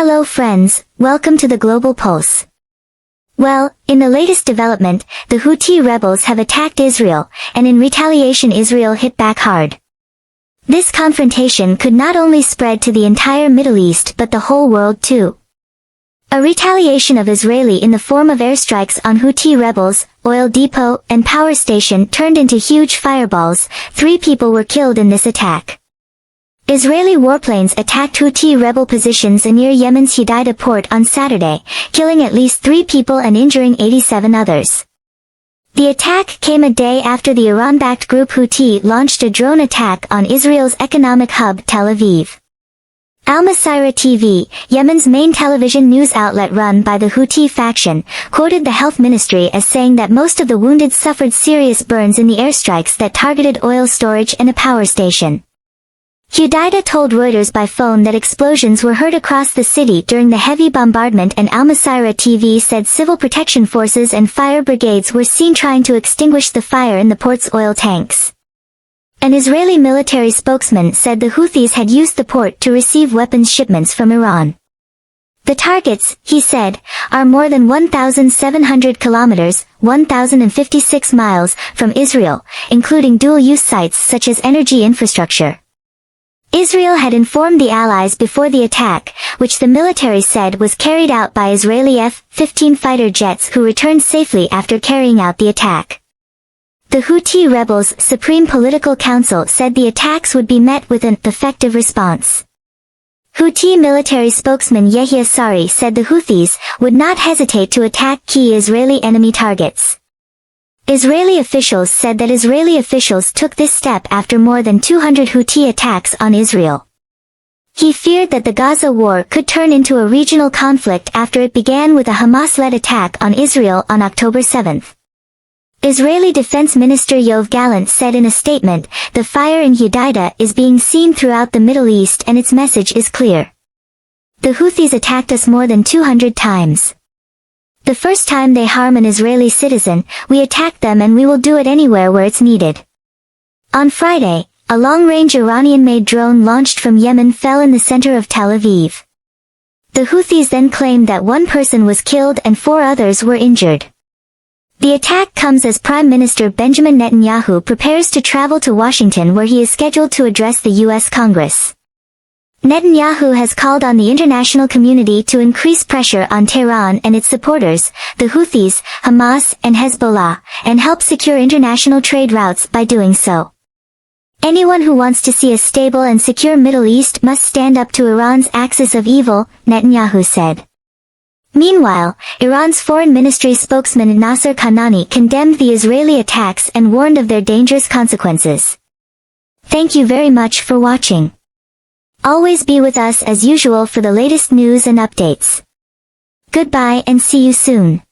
Hello friends, welcome to the Global Pulse. Well, in the latest development, the Houthi rebels have attacked Israel, and in retaliation Israel hit back hard. This confrontation could not only spread to the entire Middle East but the whole world too. A retaliation of Israeli in the form of airstrikes on Houthi rebels, oil depot, and power station turned into huge fireballs. 3 people were killed in this attack. Israeli warplanes attacked Houthi rebel positions near Yemen's Hudaydah port on Saturday, killing at least 3 people and injuring 87 others. The attack came a day after the Iran-backed group Houthi launched a drone attack on Israel's economic hub Tel Aviv. Al-Masirah TV, Yemen's main television news outlet run by the Houthi faction, quoted the health ministry as saying that most of the wounded suffered serious burns in the airstrikes that targeted oil storage and a power station. Hudaydah told Reuters by phone that explosions were heard across the city during the heavy bombardment, and Al-Masirah TV said civil protection forces and fire brigades were seen trying to extinguish the fire in the port's oil tanks. An Israeli military spokesman said the Houthis had used the port to receive weapons shipments from Iran. The targets, he said, are more than 1,700 kilometers, 1,056 miles, from Israel, including dual-use sites such as energy infrastructure. Israel had informed the Allies before the attack, which the military said was carried out by Israeli F-15 fighter jets who returned safely after carrying out the attack. The Houthi rebels' Supreme Political Council said the attacks would be met with an effective response. Houthi military spokesman Yehia Sari said the Houthis would not hesitate to attack key Israeli enemy targets. Israeli officials said that Israeli officials took this step after more than 200 Houthi attacks on Israel. He feared that the Gaza war could turn into a regional conflict after it began with a Hamas-led attack on Israel on October 7. Israeli Defense Minister Yoav Gallant said in a statement, "The fire in Hudaydah is being seen throughout the Middle East and its message is clear. The Houthis attacked us more than 200 times. The first time they harm an Israeli citizen, we attack them, and we will do it anywhere where it's needed." On Friday, a long-range Iranian-made drone launched from Yemen fell in the center of Tel Aviv. The Houthis then claimed that 1 person was killed and 4 others were injured. The attack comes as Prime Minister Benjamin Netanyahu prepares to travel to Washington, where he is scheduled to address the U.S. Congress. Netanyahu has called on the international community to increase pressure on Tehran and its supporters, the Houthis, Hamas, and Hezbollah, and help secure international trade routes by doing so. Anyone who wants to see a stable and secure Middle East must stand up to Iran's axis of evil, Netanyahu said. Meanwhile, Iran's Foreign Ministry spokesman Nasser Kanani condemned the Israeli attacks and warned of their dangerous consequences. Thank you very much for watching. Always be with us as usual for the latest news and updates. Goodbye and see you soon.